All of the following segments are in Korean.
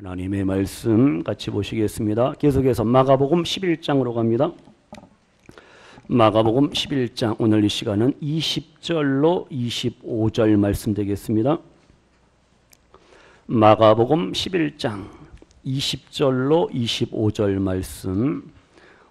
하나님의 말씀 같이 보시겠습니다. 계속해서 마가복음 11장으로 갑니다. 마가복음 11장, 오늘 이 시간은 20절로 25절 말씀 되겠습니다. 마가복음 11장 20절로 25절 말씀,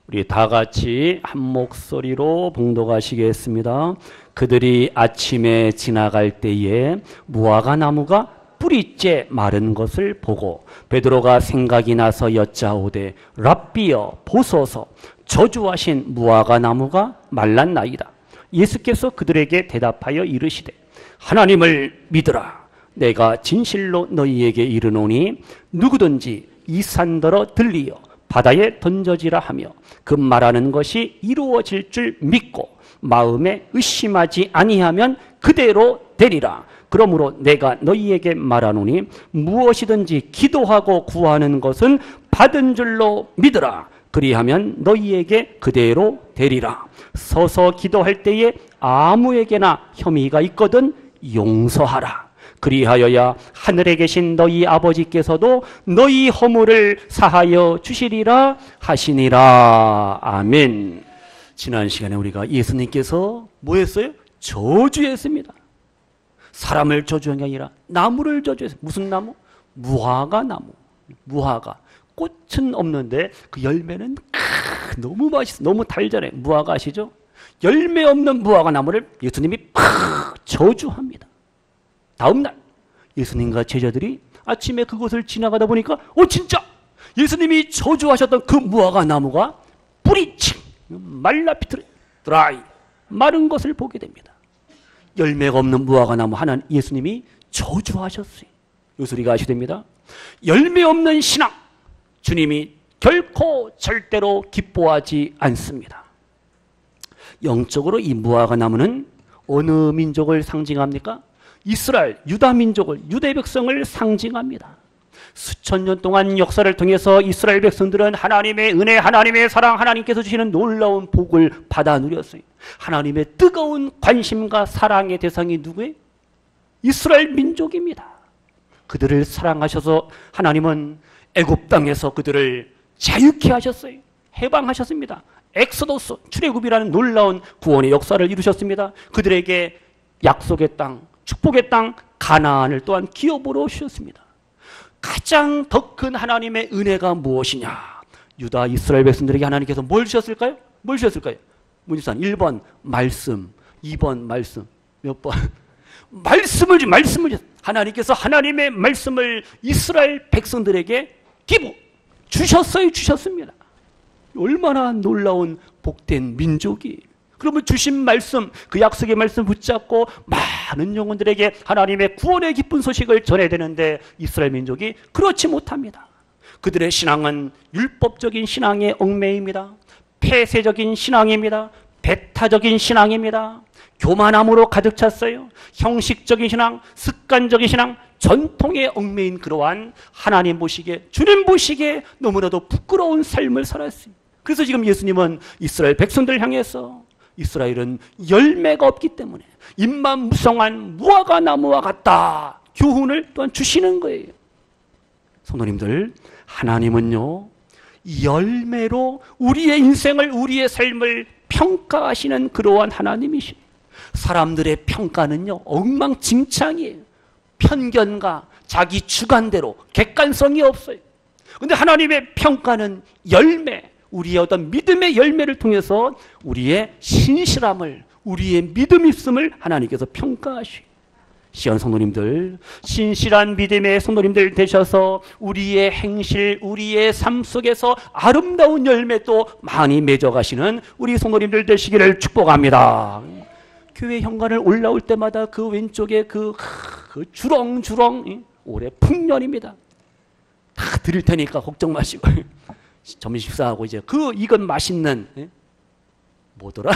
우리 다 같이 한 목소리로 봉독하시겠습니다. 그들이 아침에 지나갈 때에 무화과 나무가 뿌리째 마른 것을 보고 베드로가 생각이 나서 여짜오되 랍비여 보소서, 저주하신 무화과 나무가 말랐나이다. 예수께서 그들에게 대답하여 이르시되 하나님을 믿으라. 내가 진실로 너희에게 이르노니 누구든지 이 산더러 들리어 바다에 던져지라 하며 그 말하는 것이 이루어질 줄 믿고 마음에 의심하지 아니하면 그대로 되리라. 그러므로 내가 너희에게 말하노니 무엇이든지 기도하고 구하는 것은 받은 줄로 믿으라. 그리하면 너희에게 그대로 되리라. 서서 기도할 때에 아무에게나 혐의가 있거든 용서하라. 그리하여야 하늘에 계신 너희 아버지께서도 너희 허물을 사하여 주시리라 하시니라. 아멘. 지난 시간에 우리가 예수님께서 뭐 했어요? 저주했습니다. 사람을 저주한 게 아니라 나무를 저주했어요. 무슨 나무? 무화과 나무. 무화과. 꽃은 없는데 그 열매는 너무 맛있어. 너무 달잖아요. 무화과 아시죠? 열매 없는 무화과 나무를 예수님이 저주합니다. 다음날 예수님과 제자들이 아침에 그곳을 지나가다 보니까 진짜 예수님이 저주하셨던 그 무화과 나무가 뿌리칭 말라 비틀어 드라이 마른 것을 보게 됩니다. 열매가 없는 무화과 나무 하나님 예수님이 저주하셨어요. 이 소리가 아시됩니다. 열매 없는 신앙 주님이 결코 절대로 기뻐하지 않습니다. 영적으로 이 무화과 나무는 어느 민족을 상징합니까? 이스라엘, 유다 민족을, 유대 백성을 상징합니다. 수천 년 동안 역사를 통해서 이스라엘 백성들은 하나님의 은혜, 하나님의 사랑, 하나님께서 주시는 놀라운 복을 받아 누렸어요. 하나님의 뜨거운 관심과 사랑의 대상이 누구예요? 이스라엘 민족입니다. 그들을 사랑하셔서 하나님은 애굽 땅에서 그들을 자유케 하셨어요. 해방하셨습니다. 엑소더스, 출애굽이라는 놀라운 구원의 역사를 이루셨습니다. 그들에게 약속의 땅, 축복의 땅 가나안을 또한 기업으로 주셨습니다. 가장 더 큰 하나님의 은혜가 무엇이냐? 유다 이스라엘 백성들에게 하나님께서 뭘 주셨을까요? 뭘 주셨을까요? 문지산 1번 말씀, 2번 말씀. 몇 번? 말씀을 주셨어요. 하나님께서 하나님의 말씀을 이스라엘 백성들에게 기부 주셨습니다. 얼마나 놀라운 복된 민족이. 그러면 주신 말씀, 그 약속의 말씀 붙잡고 많은 영혼들에게 하나님의 구원의 기쁜 소식을 전해야 되는데 이스라엘 민족이 그렇지 못합니다. 그들의 신앙은 율법적인 신앙의 얽매입니다. 폐쇄적인 신앙입니다. 배타적인 신앙입니다. 교만함으로 가득 찼어요. 형식적인 신앙, 습관적인 신앙, 전통에 얽매인 그러한 하나님 보시기에, 주님 보시기에 너무나도 부끄러운 삶을 살았어요. 그래서 지금 예수님은 이스라엘 백성들을 향해서 이스라엘은 열매가 없기 때문에 잎만 무성한 무화과 나무와 같다 교훈을 또한 주시는 거예요. 성도님들, 하나님은요 열매로 우리의 인생을, 우리의 삶을 평가하시는 그러한 하나님이십니다. 사람들의 평가는요 엉망진창이에요. 편견과 자기 주관대로 객관성이 없어요. 그런데 하나님의 평가는 열매, 우리의 어떤 믿음의 열매를 통해서 우리의 신실함을, 우리의 믿음 있음을 하나님께서 평가하시고, 시온 성도님들, 신실한 믿음의 성도님들 되셔서 우리의 행실, 우리의 삶 속에서 아름다운 열매도 많이 맺어가시는 우리 성도님들 되시기를 축복합니다. 교회 현관을 올라올 때마다 그 왼쪽에 그 주렁주렁 올해 풍년입니다. 다 드릴 테니까 걱정 마시고 점심 식사하고 이제 이건 맛있는 뭐더라?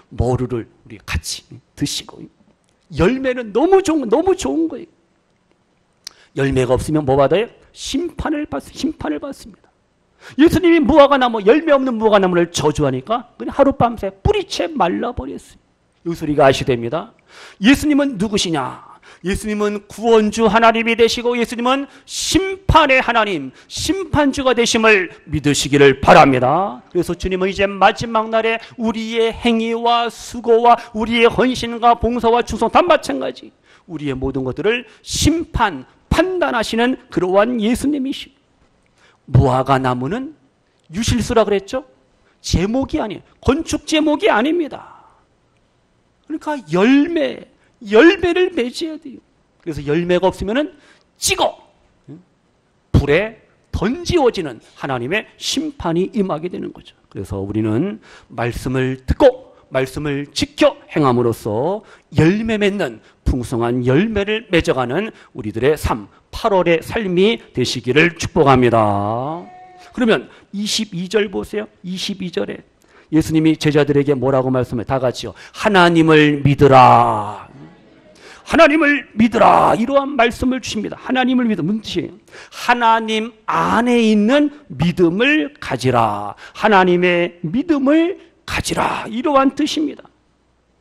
머루를 우리 같이 드시고, 열매는 너무 좋은 거예요. 열매가 없으면 뭐 받아요? 심판을 받습니다. 예수님이 무화과 나무, 열매 없는 무화과 나무를 저주하니까 그냥 하룻밤새 뿌리채 말라버렸어요. 이 소리가 아시됩니다. 예수님은 누구시냐? 예수님은 구원주 하나님이 되시고 예수님은 심판의 하나님, 심판주가 되심을 믿으시기를 바랍니다. 그래서 주님은 이제 마지막 날에 우리의 행위와 수고와 우리의 헌신과 봉사와 충성 다 마찬가지 우리의 모든 것들을 심판, 판단하시는 그러한 예수님이시고 무화과 나무는 유실수라 그랬죠? 제목이 아니에요. 건축 제목이 아닙니다. 그러니까 열매를 맺어야 돼요. 그래서 열매가 없으면 찍어 불에 던지워지는 하나님의 심판이 임하게 되는 거죠. 그래서 우리는 말씀을 듣고 말씀을 지켜 행함으로써 열매 맺는 풍성한 열매를 맺어가는 우리들의 삶, 8월의 삶이 되시기를 축복합니다. 그러면 22절 보세요. 22절에 예수님이 제자들에게 뭐라고 말씀해요? 다 같이요. 하나님을 믿으라. 하나님을 믿으라. 이러한 말씀을 주십니다. 하나님을 믿으라. 무슨 뜻이에요? 하나님 안에 있는 믿음을 가지라. 하나님의 믿음을 가지라. 이러한 뜻입니다.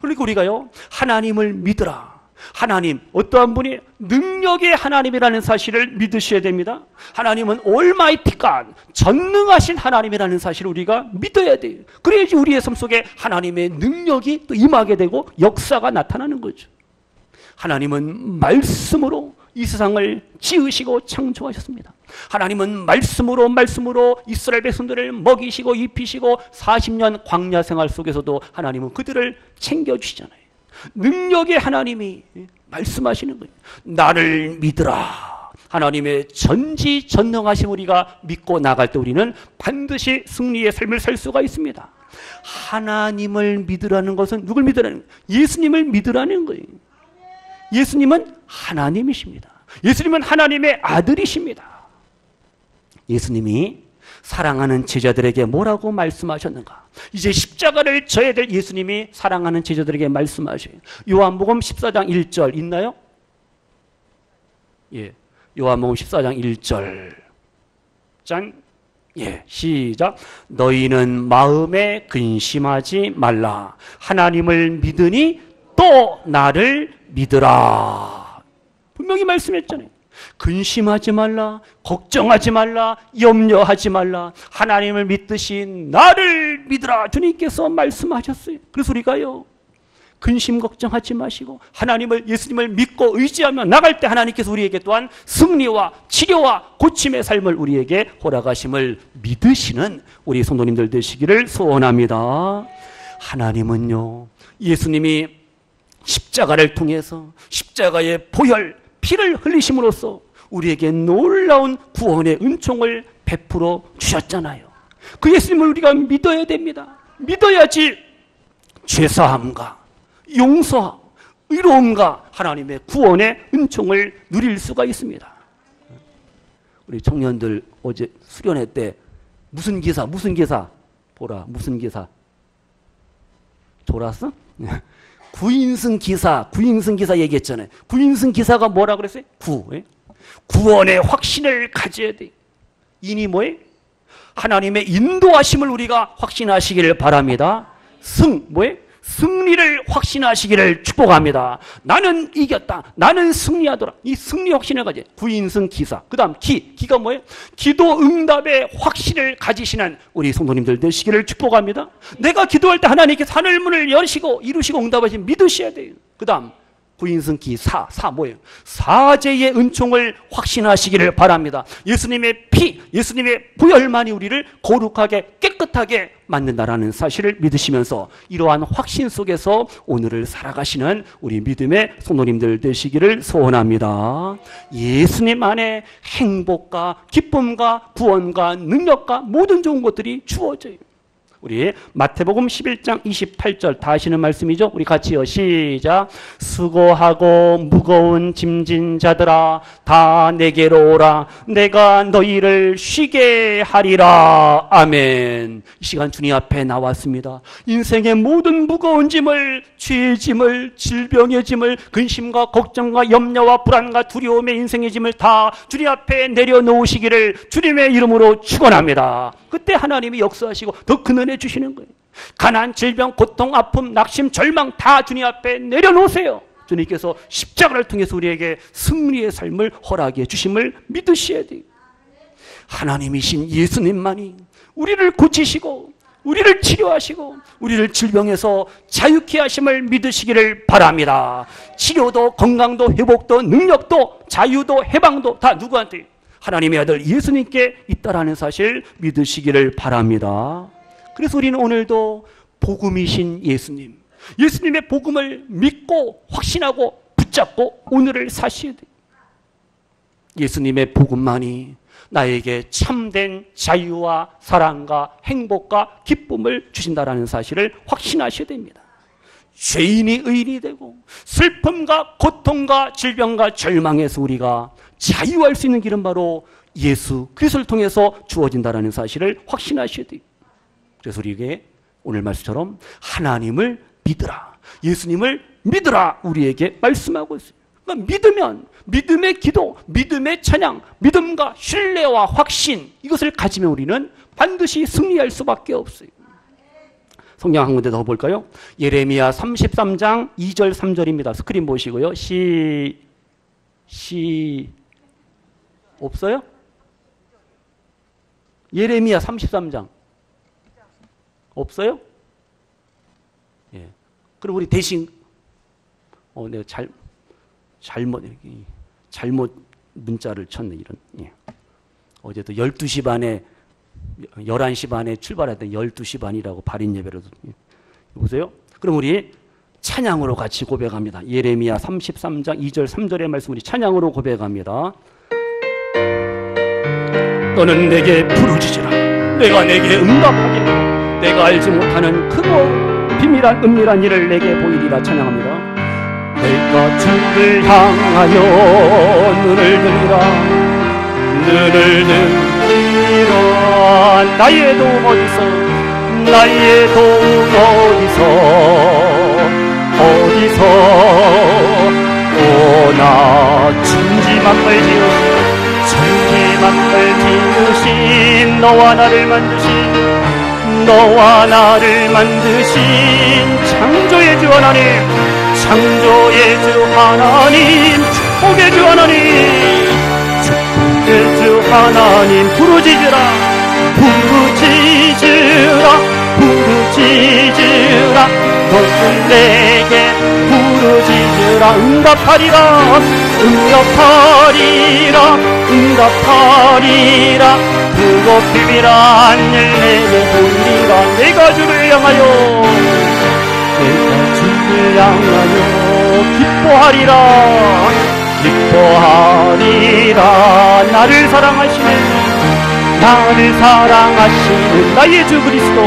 그러니까 우리가요. 하나님을 믿으라. 하나님, 어떠한 분이 능력의 하나님이라는 사실을 믿으셔야 됩니다. 하나님은 Almighty God, 전능하신 하나님이라는 사실을 우리가 믿어야 돼요. 그래야지 우리의 삶 속에 하나님의 능력이 또 임하게 되고 역사가 나타나는 거죠. 하나님은 말씀으로 이 세상을 지으시고 창조하셨습니다. 하나님은 말씀으로 이스라엘 백성들을 먹이시고 입히시고 40년 광야 생활 속에서도 하나님은 그들을 챙겨주시잖아요. 능력의 하나님이 말씀하시는 거예요. 나를 믿으라. 하나님의 전지전능하심 우리가 믿고 나갈 때 우리는 반드시 승리의 삶을 살 수가 있습니다. 하나님을 믿으라는 것은 누굴 믿으라는 거예요? 예수님을 믿으라는 거예요. 예수님은 하나님이십니다. 예수님은 하나님의 아들이십니다. 예수님이 사랑하는 제자들에게 뭐라고 말씀하셨는가? 이제 십자가를 져야 될 예수님이 사랑하는 제자들에게 말씀하셔요. 요한복음 14장 1절 있나요? 예, 요한복음 14장 1절. 짠. 예, 시작. 너희는 마음에 근심하지 말라. 하나님을 믿으니 또 나를 믿으라. 분명히 말씀했잖아요. 근심하지 말라, 걱정하지 말라, 염려하지 말라. 하나님을 믿듯이 나를 믿으라. 주님께서 말씀하셨어요. 그래서 우리가요, 근심 걱정하지 마시고 하나님을, 예수님을 믿고 의지하며 나갈 때 하나님께서 우리에게 또한 승리와 치료와 고침의 삶을 우리에게 허락하심을 믿으시는 우리 성도님들 되시기를 소원합니다. 하나님은요, 예수님이 십자가를 통해서 십자가의 보혈, 피를 흘리심으로써 우리에게 놀라운 구원의 은총을 베풀어 주셨잖아요. 그 예수님을 우리가 믿어야 됩니다. 믿어야지 죄사함과 용서, 의로움과 하나님의 구원의 은총을 누릴 수가 있습니다. 우리 청년들 어제 수련회 때 무슨 기사 보라. 무슨 기사 졸았어? 구인승 기사 얘기했잖아요. 구인승 기사가 뭐라 그랬어요? 구원의 확신을 가져야 돼. 인이 뭐예요? 하나님의 인도하심을 우리가 확신하시기를 바랍니다. 승리를 확신하시기를 축복합니다. 나는 이겼다. 나는 승리하더라. 이 승리 확신을 가져. 구인승 기사. 그 다음 기가 뭐예요? 기도 응답의 확신을 가지시는 우리 성도님들 되시기를 축복합니다. 내가 기도할 때 하나님께서 하늘문을 여시고 이루시고 응답하시면 믿으셔야 돼요. 그 다음 구인승기 뭐예요? 사제의 은총을 확신하시기를 바랍니다. 예수님의 피, 예수님의 보혈만이 우리를 거룩하게 깨끗하게 만든다라는 사실을 믿으시면서 이러한 확신 속에서 오늘을 살아가시는 우리 믿음의 성도님들 되시기를 소원합니다. 예수님 안에 행복과 기쁨과 구원과 능력과 모든 좋은 것들이 주어져요. 우리 마태복음 11장 28절 다 아시는 말씀이죠? 우리 같이요. 시작. 수고하고 무거운 짐진 자들아 다 내게로 오라. 내가 너희를 쉬게 하리라. 아멘. 이 시간 주님 앞에 나왔습니다. 인생의 모든 무거운 짐을, 죄의 짐을, 질병의 짐을, 근심과 걱정과 염려와 불안과 두려움의 인생의 짐을 다 주님 앞에 내려놓으시기를 주님의 이름으로 축원합니다. 그때 하나님이 역사하시고 더 큰 은혜 주시는 거예요. 가난, 질병, 고통, 아픔, 낙심, 절망 다 주님 앞에 내려놓으세요. 주님께서 십자가를 통해서 우리에게 승리의 삶을 허락해 주심을 믿으셔야 돼요. 하나님이신 예수님만이 우리를 고치시고 우리를 치료하시고 우리를 질병에서 자유케 하심을 믿으시기를 바랍니다. 치료도 건강도 회복도 능력도 자유도 해방도 다 누구한테? 하나님의 아들 예수님께 있다라는 사실 믿으시기를 바랍니다. 그래서 우리는 오늘도 복음이신 예수님, 예수님의 복음을 믿고 확신하고 붙잡고 오늘을 사셔야 돼요. 예수님의 복음만이 나에게 참된 자유와 사랑과 행복과 기쁨을 주신다라는 사실을 확신하셔야 됩니다. 죄인이 의인이 되고 슬픔과 고통과 질병과 절망에서 우리가 자유할 수 있는 길은 바로 예수 그리스도를 통해서 주어진다라는 사실을 확신하셔야 돼요. 그래서 우리에게 오늘 말씀처럼 하나님을 믿으라, 예수님을 믿으라 우리에게 말씀하고 있어요. 그러니까 믿으면 믿음의 기도, 믿음의 찬양, 믿음과 신뢰와 확신 이것을 가지면 우리는 반드시 승리할 수밖에 없어요. 성경 한 군데 더 볼까요? 예레미야 33장 2절 3절입니다. 스크린 보시고요. 없어요? 예레미야 33장 없어요? 예. 그럼 우리 대신 내가 잘못 문자를 쳤네 이런. 예. 어제도 12시 반에 11시 반에 출발했던 12시 반이라고 발인 예배로. 예. 보세요. 그럼 우리 찬양으로 같이 고백합니다. 예레미야 33장 2절 3절의 말씀 우리 찬양으로 고백합니다. 너는 내게 부르짖으라. 내가 내게 응답하겠다. 내가 알지 못하는 크고 비밀한 은밀한 일을 내게 보이리라. 찬양합니다. 내가 주를 향하여 눈을 들이라. 나의 도움 어디서 오나 천지만물 지으신 너와 나를 만드신 창조의 주 하나님, 창조의 주 하나님, 축복의 주 하나님, 부르짖으라. 너는 내게 부르짖으라. 응답하리라. 그곳 비밀한 일 내게 보이리라. 내가 주를 향하여 기뻐하리라. 나를 사랑하시는 나의 주 그리스도,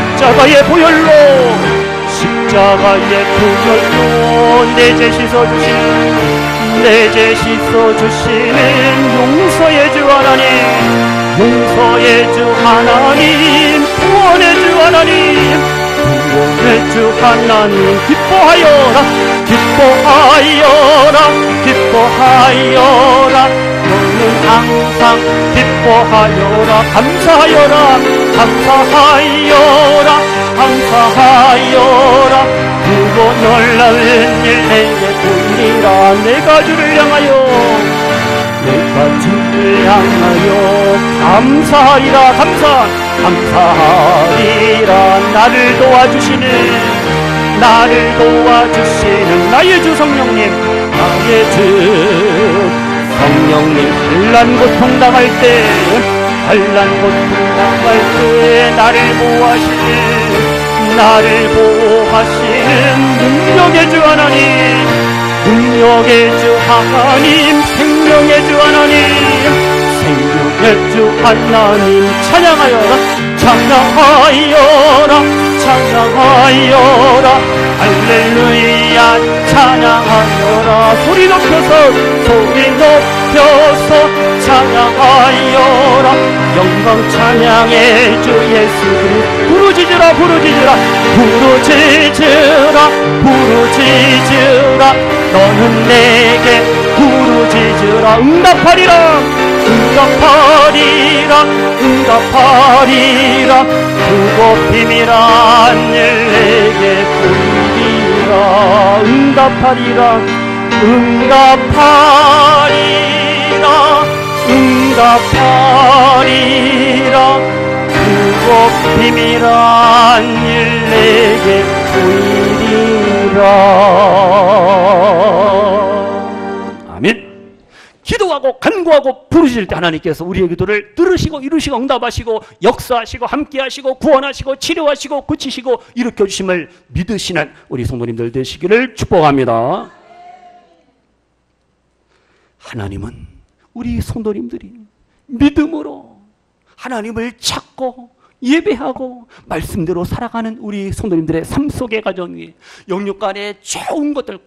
십자가의 보혈로 내 죄 씻어주시는 용서의 주 하나님, 구원의 주 하나님, 기뻐하여라. 너는 항상 기뻐하여라. 감사하여라. 그곳 놀라운 일 내게 보이리라. 내가 주를 향하여 감사하리라. 나를 도와주시는 나의 주 성령님, 환난 고통 당할 때 나를 보호하시는 능력의 주 하나님, 생명의 주 하나님, 찬양하여라. 할렐루야. 찬양하여라. 소리 높여서 찬양하여라. 영광 찬양해 주 예수. 부르짖으라. 너는 내게 부르짖으라. 응답하리라. 응답하리라 응답하리라 그곳 비밀한 일 내게 보이리라 응답하리라 응답하리라 응답하리라 그곳 비밀한 일 내게 보이리라. 아멘. 기도하고 간구하고 부르실 때 하나님께서 우리의 기도를 들으시고 이루시고 응답하시고 역사하시고 함께하시고 구원하시고 치료하시고 고치시고 일으켜주심을 믿으시는 우리 성도님들 되시기를 축복합니다. 하나님은 우리 성도님들이 믿음으로 하나님을 찾고 예배하고 말씀대로 살아가는 우리 성도님들의 삶 속의 가정 위에 영육 간의 좋은 것들,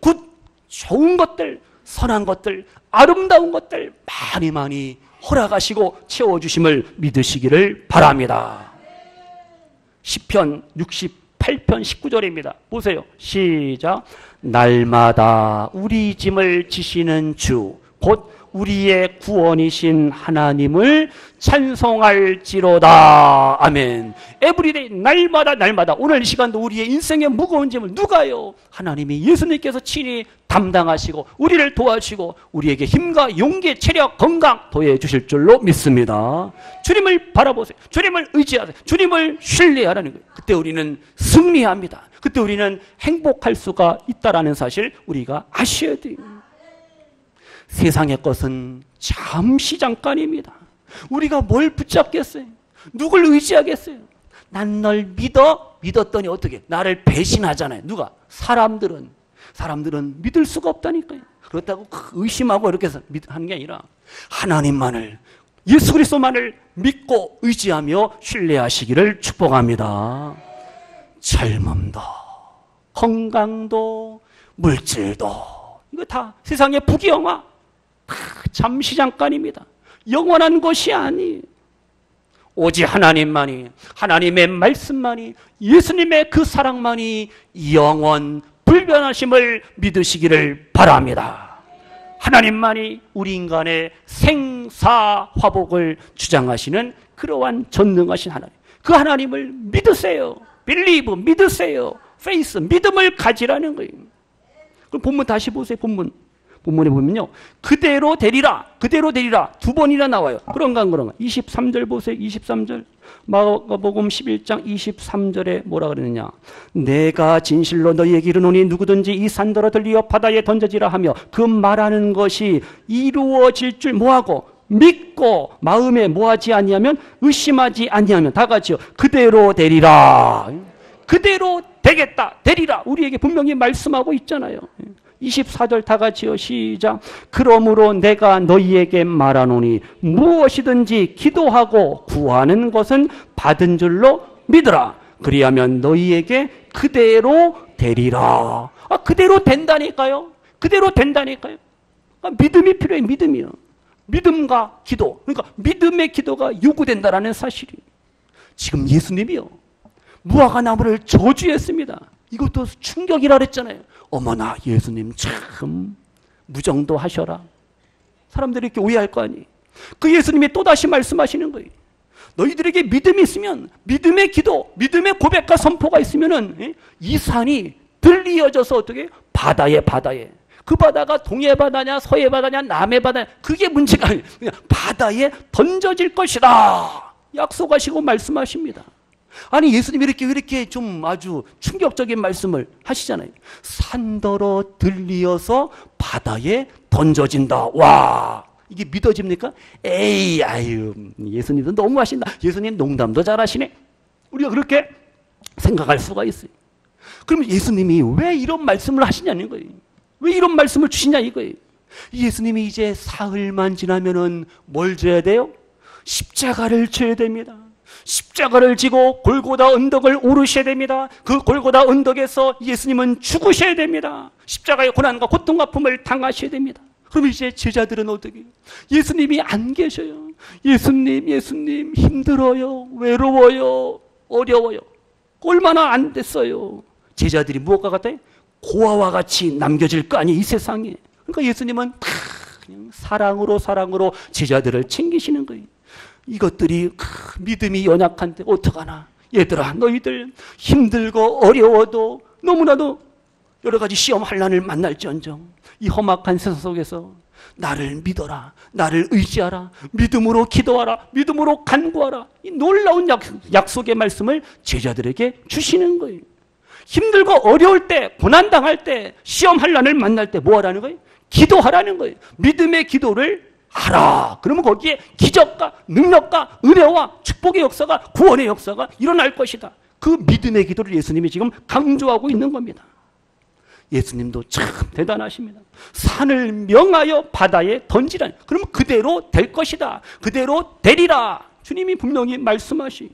좋은 것들, 선한 것들, 아름다운 것들 많이 많이 허락하시고 채워주심을 믿으시기를 바랍니다. 시편 68편 19절입니다. 보세요. 시작. 날마다 우리 짐을 지시는 주, 곧 우리의 구원이신 하나님을 찬송할지로다. 아멘. 에브리데이 날마다 오늘 이 시간도 우리의 인생의 무거운 짐을 누가요? 하나님이 예수님께서 친히 담당하시고 우리를 도와주시고 우리에게 힘과 용기, 체력, 건강 더해 주실 줄로 믿습니다. 주님을 바라보세요. 주님을 의지하세요. 주님을 신뢰하라는 거예요. 그때 우리는 승리합니다. 그때 우리는 행복할 수가 있다는 사실 우리가 아셔야 돼요. 세상의 것은 잠시 잠깐입니다. 우리가 뭘 붙잡겠어요? 누굴 의지하겠어요? 난 널 믿었더니 어떻게? 나를 배신하잖아요. 누가? 사람들은 믿을 수가 없다니까요. 그렇다고 의심하고 이렇게 해서 하는 게 아니라 하나님만을, 예수 그리스도만을 믿고 의지하며 신뢰하시기를 축복합니다. 젊음도 건강도 물질도 이거 다 세상의 부귀영화 잠시 잠깐입니다. 영원한 것이 아니에요. 오직 하나님만이, 하나님의 말씀만이, 예수님의 그 사랑만이 영원 불변하심을 믿으시기를 바랍니다. 하나님만이 우리 인간의 생사화복을 주장하시는 그러한 전능하신 하나님, 그 하나님을 믿으세요. Believe, 믿으세요. Faith, 믿음을 가지라는 거예요. 그럼 본문 다시 보세요. 본문에 보면요, 그대로 되리라 두 번이나 나와요. 그런가 23절 보세요. 23절 마가복음 11장 23절에 뭐라 그러느냐. 내가 진실로 너희에게 이르노니 누구든지 이 산더러 들리어 바다에 던져지라 하며 그 말하는 것이 이루어질 줄 뭐하고 믿고 마음에 뭐하지 아니하면 의심하지 아니하면 다 같이요. 그대로 되리라. 그대로 되리라. 우리에게 분명히 말씀하고 있잖아요. 24절 다 같이요. 시작. 그러므로 내가 너희에게 말하노니 무엇이든지 기도하고 구하는 것은 받은 줄로 믿으라. 그리하면 너희에게 그대로 되리라. 그대로 된다니까요. 믿음이 필요해. 믿음이요. 믿음과 기도. 그러니까 믿음의 기도가 요구된다라는 사실이. 지금 예수님이요, 무화과 나무를 저주했습니다. 이것도 충격이라 그랬잖아요. 어머나, 예수님 참 무정도하셔라. 사람들이 이렇게 오해할 거 아니에요. 그 예수님이 또다시 말씀하시는 거예요. 너희들에게 믿음이 있으면, 믿음의 기도, 믿음의 고백과 선포가 있으면은 이 산이 들리어져서 어떻게? 바다에. 그 바다가 동해 바다냐, 서해 바다냐, 남해 바다냐, 그게 문제가 아니에요. 그냥 바다에 던져질 것이다. 약속하시고 말씀하십니다. 아니, 예수님이 이렇게 좀 아주 충격적인 말씀을 하시잖아요. 산더러 들리어서 바다에 던져진다. 와, 이게 믿어집니까? 에이, 아유, 예수님도 너무 하신다. 예수님 농담도 잘하시네. 우리가 그렇게 생각할 수가 있어요. 그러면 예수님이 왜 이런 말씀을 하시냐는 거예요. 왜 이런 말씀을 주시냐 이거예요. 예수님이 이제 사흘만 지나면은 뭘 져야 돼요? 십자가를 져야 됩니다. 십자가를 지고 골고다 언덕을 오르셔야 됩니다. 그 골고다 언덕에서 예수님은 죽으셔야 됩니다. 십자가의 고난과 고통과 아픔을 당하셔야 됩니다. 그럼 이제 제자들은 어떻게? 예수님이 안 계셔요. 예수님 힘들어요. 외로워요. 어려워요. 얼마나 안 됐어요. 제자들이 무엇과 같아요? 고아와 같이 남겨질 거 아니에요, 이 세상에. 그러니까 예수님은 사랑으로 제자들을 챙기시는 거예요. 이것들이 믿음이 연약한데 어떡하나. 얘들아, 너희들 힘들고 어려워도 너무나도 여러 가지 시험 환난을 만날지언정 이 험악한 세상 속에서 나를 믿어라, 나를 의지하라, 믿음으로 기도하라, 믿음으로 간구하라. 이 놀라운 약속의 말씀을 제자들에게 주시는 거예요. 힘들고 어려울 때, 고난당할 때, 시험 환난을 만날 때 뭐 하라는 거예요? 기도하라는 거예요. 믿음의 기도를 하라. 그러면 거기에 기적과 능력과 은혜와 축복의 역사가, 구원의 역사가 일어날 것이다. 그 믿음의 기도를 예수님이 지금 강조하고 있는 겁니다. 예수님도 참 대단하십니다. 산을 명하여 바다에 던지라. 그러면 그대로 될 것이다. 그대로 되리라. 주님이 분명히 말씀하시.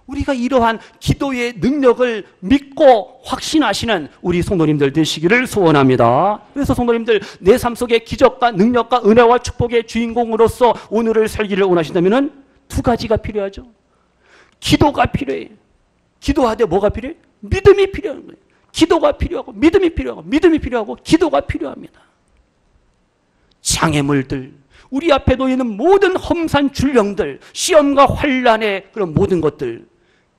우리가 이러한 기도의 능력을 믿고 확신하시는 우리 성도님들 되시기를 소원합니다. 그래서 성도님들 내 삶 속에 기적과 능력과 은혜와 축복의 주인공으로서 오늘을 살기를 원하신다면 두 가지가 필요하죠. 기도가 필요해요. 기도하되 뭐가 필요해요? 믿음이 필요한 거예요. 기도가 필요하고 믿음이 필요하고 믿음이 필요하고 기도가 필요합니다. 장애물들, 우리 앞에 놓이는 모든 험산 줄령들, 시험과 환난의 그런 모든 것들,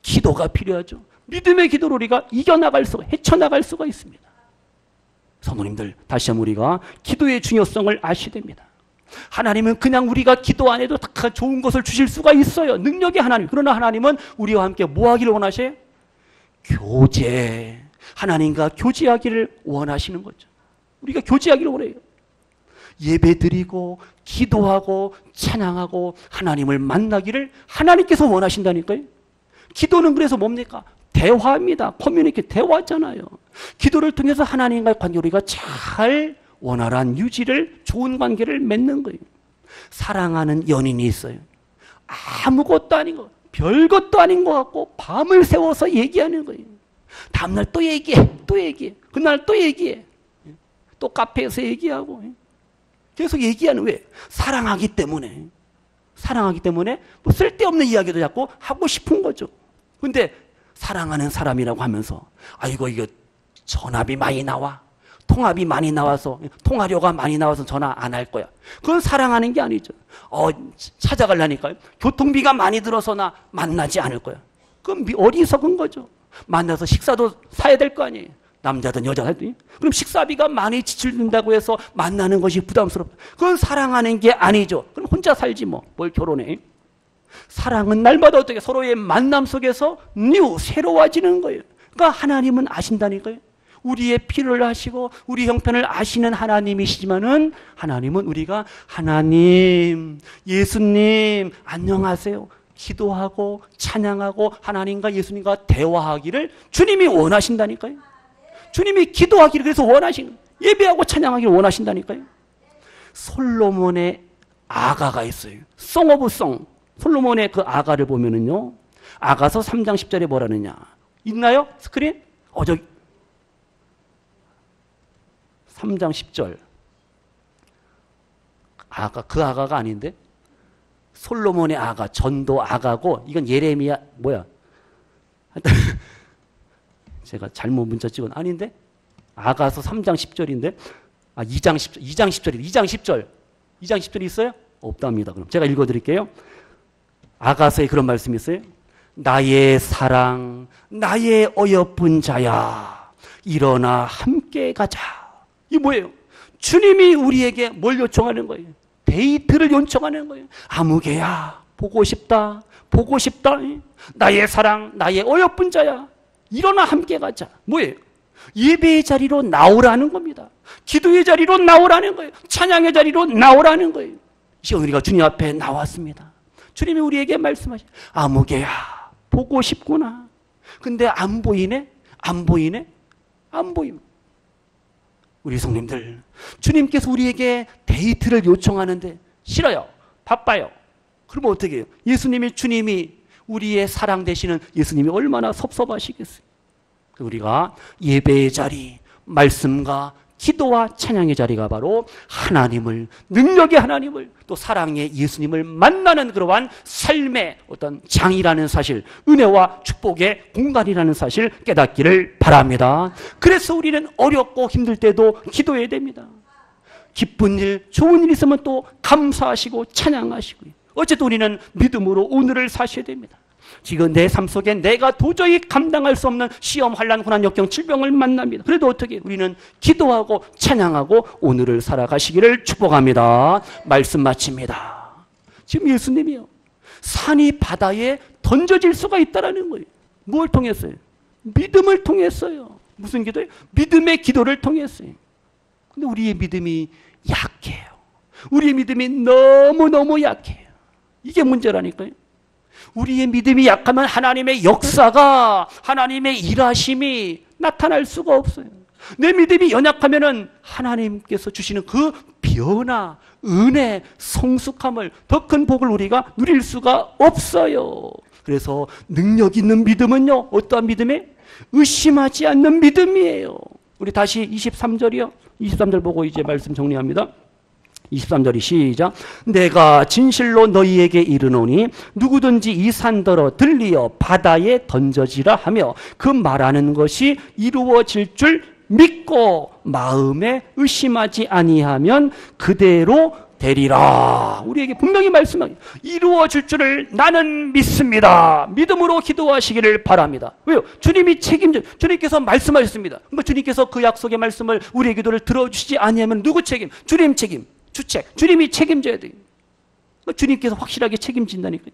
기도가 필요하죠. 믿음의 기도로 우리가 이겨나갈 수가, 헤쳐나갈 수가 있습니다. 성도님들, 다시 한번 우리가 기도의 중요성을 아셔야 됩니다. 하나님은 그냥 우리가 기도 안 해도 다 좋은 것을 주실 수가 있어요. 능력의 하나님. 그러나 하나님은 우리와 함께 뭐 하기를 원하셔요? 교제. 하나님과 교제하기를 원하시는 거죠. 우리가 교제하기를 원해요. 예배 드리고 기도하고 찬양하고 하나님을 만나기를 하나님께서 원하신다니까요. 기도는 그래서 뭡니까? 대화입니다. 커뮤니케이션, 대화잖아요. 기도를 통해서 하나님과의 관계 우리가 잘 원활한 유지를, 좋은 관계를 맺는 거예요. 사랑하는 연인이 있어요. 아무것도 아닌 거, 별것도 아닌 것 같고 밤을 새워서 얘기하는 거예요. 다음날 또 얘기해, 또 얘기해. 그날 또 얘기해. 또 카페에서 얘기하고. 계속 얘기하는, 왜? 사랑하기 때문에. 사랑하기 때문에 뭐 쓸데없는 이야기도 자꾸 하고 싶은 거죠. 근데 사랑하는 사람이라고 하면서 아이고 이거 전압이 많이 나와. 통합이 많이 나와서, 통화료가 많이 나와서 전화 안 할 거야. 그건 사랑하는 게 아니죠. 찾아가려니까요. 교통비가 많이 들어서 나 만나지 않을 거야. 그건 어리석은 거죠. 만나서 식사도 사야 될 거 아니에요. 남자든 여자든. 그럼 식사비가 많이 지출된다고 해서 만나는 것이 부담스럽다. 그건 사랑하는 게 아니죠. 그럼 혼자 살지 뭐. 뭘 결혼해. 사랑은 날마다 어떻게 서로의 만남 속에서 새로워지는 거예요. 그러니까 하나님은 아신다니까요. 우리의 필요를 아시고 우리 형편을 아시는 하나님이시지만은 하나님은 우리가 하나님, 예수님 안녕하세요. 기도하고 찬양하고 하나님과 예수님과 대화하기를 주님이 원하신다니까요. 주님이 기도하기를 그래서 원하신, 예배하고 찬양하기를 원하신다니까요. 솔로몬의 아가가 있어요. 송 오브 송. 솔로몬의 그 아가를 보면은요. 아가서 3장 10절에 뭐라느냐. 있나요? 스크린? 저기 3장 10절. 그 아가가 아닌데? 솔로몬의 아가, 전도 아가고, 이건 예레미야, 뭐야? 제가 잘못 문자 찍은, 아닌데? 아가서 3장 10절인데? 2장 10절. 2장 10절이 있어요? 없답니다. 그럼 제가 읽어 드릴게요. 아가서에 그런 말씀이 있어요. 나의 사랑, 나의 어여쁜 자야, 일어나 함께 가자. 이게 뭐예요? 주님이 우리에게 뭘 요청하는 거예요? 데이트를 요청하는 거예요. 아무개야, 보고 싶다, 보고 싶다. 나의 사랑, 나의 어여쁜 자야, 일어나 함께 가자. 뭐예요? 예배의 자리로 나오라는 겁니다. 기도의 자리로 나오라는 거예요. 찬양의 자리로 나오라는 거예요. 지금 우리가 주님 앞에 나왔습니다. 주님이 우리에게 말씀하셔. 아무개야, 보고 싶구나. 근데 안 보이네? 안 보이네? 안 보임. 우리 성님들, 주님께서 우리에게 데이트를 요청하는데 싫어요. 바빠요. 그러면 어떻게 해요? 주님이 우리의 사랑 되시는 예수님이 얼마나 섭섭하시겠어요. 우리가 예배의 자리, 말씀과 기도와 찬양의 자리가 바로 하나님을, 능력의 하나님을, 또 사랑의 예수님을 만나는 그러한 삶의 어떤 장이라는 사실, 은혜와 축복의 공간이라는 사실 깨닫기를 바랍니다. 그래서 우리는 어렵고 힘들 때도 기도해야 됩니다. 기쁜 일, 좋은 일 있으면 또 감사하시고 찬양하시고요. 어쨌든 우리는 믿음으로 오늘을 사셔야 됩니다. 지금 내 삶 속에 내가 도저히 감당할 수 없는 시험, 환난, 고난, 역경, 질병을 만납니다. 그래도 어떻게 우리는 기도하고 찬양하고 오늘을 살아가시기를 축복합니다. 말씀 마칩니다. 지금 예수님이요, 산이 바다에 던져질 수가 있다는 거예요. 뭘 통했어요? 믿음을 통했어요. 무슨 기도예요? 믿음의 기도를 통했어요. 근데 우리의 믿음이 약해요. 우리의 믿음이 너무너무 약해요. 이게 문제라니까요. 우리의 믿음이 약하면 하나님의 역사가, 하나님의 일하심이 나타날 수가 없어요. 내 믿음이 연약하면은 하나님께서 주시는 그 변화, 은혜, 성숙함을, 더 큰 복을 우리가 누릴 수가 없어요. 그래서 능력 있는 믿음은요, 어떠한 믿음이에요? 의심하지 않는 믿음이에요. 우리 다시 23절이요. 23절 보고 이제 말씀 정리합니다. 23절이 시작. 내가 진실로 너희에게 이르노니 누구든지 이 산더러 들리어 바다에 던져지라 하며 그 말하는 것이 이루어질 줄 믿고 마음에 의심하지 아니하면 그대로 되리라. 우리에게 분명히 말씀하기, 이루어질 줄을 나는 믿습니다. 믿음으로 기도하시기를 바랍니다. 왜요? 주님이 주님께서 말씀하셨습니다. 그러니까 주님께서 그 약속의 말씀을 우리의 기도를 들어주시지 아니하면 누구 책임? 주님 책임, 주책. 주님이 책임져야 돼요. 주님께서 확실하게 책임진다니까요.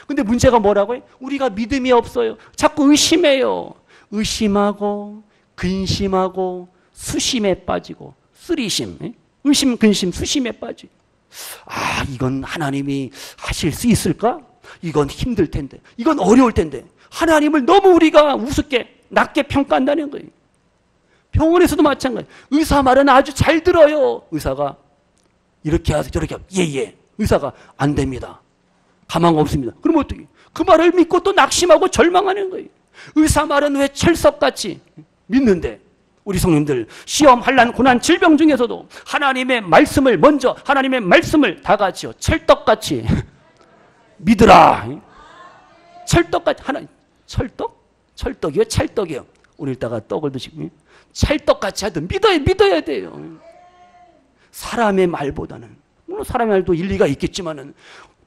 근데 문제가 뭐라고요? 우리가 믿음이 없어요. 자꾸 의심해요. 의심하고 근심하고 수심에 빠지고, 쓰리심, 의심, 근심, 수심에 빠지고, 아, 이건 하나님이 하실 수 있을까? 이건 힘들 텐데, 이건 어려울 텐데, 하나님을 너무 우리가 우습게 낮게 평가한다는 거예요. 병원에서도 마찬가지. 의사 말은 아주 잘 들어요. 의사가 이렇게 하세요, 저렇게 하세요. 예. 의사가 안 됩니다. 가망 없습니다. 그럼 어떻게? 그 말을 믿고 또 낙심하고 절망하는 거예요. 의사 말은 왜 철석같이 믿는데, 우리 성님들 시험, 환난, 고난, 질병 중에서도 하나님의 말씀을 먼저, 하나님의 말씀을 다 같이요, 철떡같이 믿으라. 철떡같이, 철떡이요, 찰떡이요. 오늘따가 떡을 드시고 찰떡같이 하든 믿어야 돼요. 사람의 말보다는, 물론 사람의 말도 일리가 있겠지만은,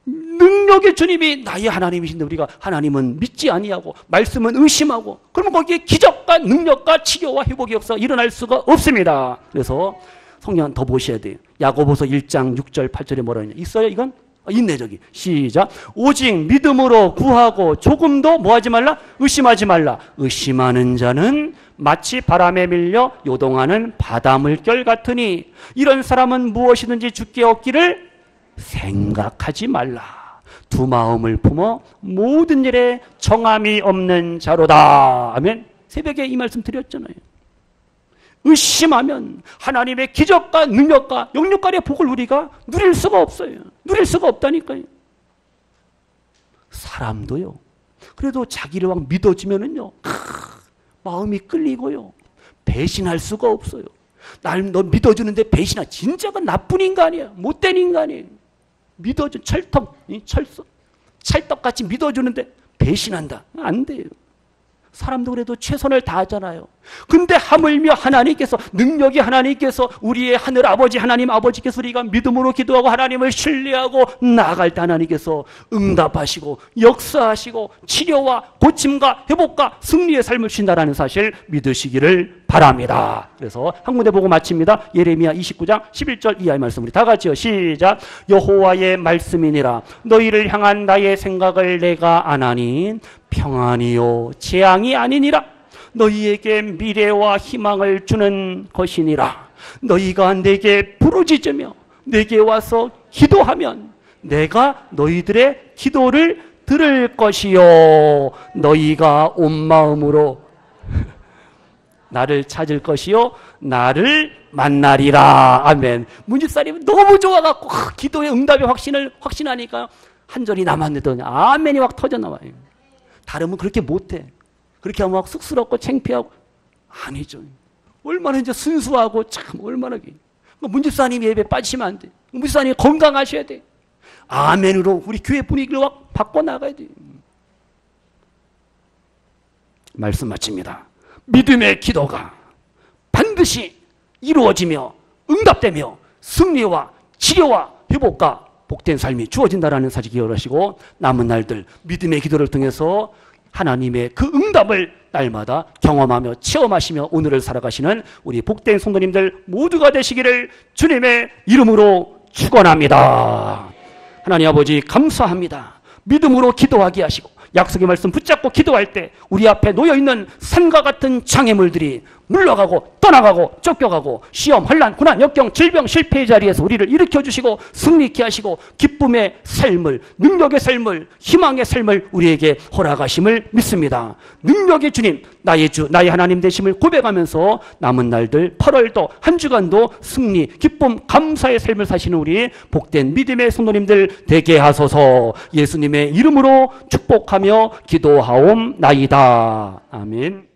능력의 주님이 나의 하나님이신데 우리가 하나님은 믿지 아니하고 말씀은 의심하고, 그러면 거기에 기적과 능력과 치료와 회복의 역사가 일어날 수가 없습니다. 그래서 성경 더 보셔야 돼요. 야고보서 1장 6절 8절에 뭐라 했냐? 있어요 이건? 있네 저기. 시작. 오직 믿음으로 구하고 조금도 뭐하지 말라? 의심하지 말라. 의심하는 자는 마치 바람에 밀려 요동하는 바닷물결 같으니 이런 사람은 무엇이든지 주께 얻기를 생각하지 말라. 두 마음을 품어 모든 일에 정함이 없는 자로다. 아멘. 새벽에 이 말씀 드렸잖아요. 의심하면 하나님의 기적과 능력과 영육간의 복을 우리가 누릴 수가 없어요. 누릴 수가 없다니까요. 사람도요, 그래도 자기를 막 믿어주면은요, 마음이 끌리고요, 배신할 수가 없어요. 날 너 믿어주는데 배신하, 진짜가 나쁜 인간이야. 못된 인간이에요. 믿어준 찰떡같이 믿어주는데 배신한다. 안 돼요. 사람도 그래도 최선을 다하잖아요. 근데 하물며 하나님께서, 능력이 하나님께서, 우리의 하늘 아버지 하나님 아버지께서 우리가 믿음으로 기도하고 하나님을 신뢰하고 나아갈 때 하나님께서 응답하시고 역사하시고 치료와 고침과 회복과 승리의 삶을 주신다는 사실 믿으시기를 바랍니다. 그래서 한 군데 보고 마칩니다. 예레미야 29장 11절 이하의 말씀 우리 다 같이요. 시작. 여호와의 말씀이니라. 너희를 향한 나의 생각을 내가 아나니 평안이요 재앙이 아니니라. 너희에게 미래와 희망을 주는 것이니라. 너희가 내게 부르짖으며 내게 와서 기도하면 내가 너희들의 기도를 들을 것이요 너희가 온 마음으로 나를 찾을 것이요 나를 만나리라. 아멘. 문집사님은 너무 좋아갖고 기도의 응답의 확신하니까 한 절이 남았는데 아멘이 확 터져나와요. 다른 분 그렇게 못해. 그렇게 하면 막 쑥스럽고 창피하고 아니죠. 얼마나 이제 순수하고 참 얼마나 문집사님 예배 빠지시면 안 돼. 문집사님 건강하셔야 돼. 아멘으로 우리 교회 분위기를 확 바꿔나가야 돼. 말씀 마칩니다. 믿음의 기도가 반드시 이루어지며 응답되며 승리와 치료와 회복과 복된 삶이 주어진다라는 사실 기억하시고 남은 날들 믿음의 기도를 통해서 하나님의 그 응답을 날마다 경험하며 체험하시며 오늘을 살아가시는 우리 복된 성도님들 모두가 되시기를 주님의 이름으로 축원합니다. 하나님 아버지 감사합니다. 믿음으로 기도하게 하시고 약속의 말씀 붙잡고 기도할 때 우리 앞에 놓여있는 산과 같은 장애물들이 물러가고 떠나가고 쫓겨가고 시험, 환난, 고난, 역경, 질병, 실패의 자리에서 우리를 일으켜주시고 승리케 하시고 기쁨의 삶을, 능력의 삶을, 희망의 삶을 우리에게 허락하심을 믿습니다. 능력의 주님, 나의 주, 나의 하나님 되심을 고백하면서 남은 날들 8월도 한 주간도 승리, 기쁨, 감사의 삶을 사시는 우리 복된 믿음의 성도님들 되게 하소서. 예수님의 이름으로 축복하며 기도하옵나이다. 아멘.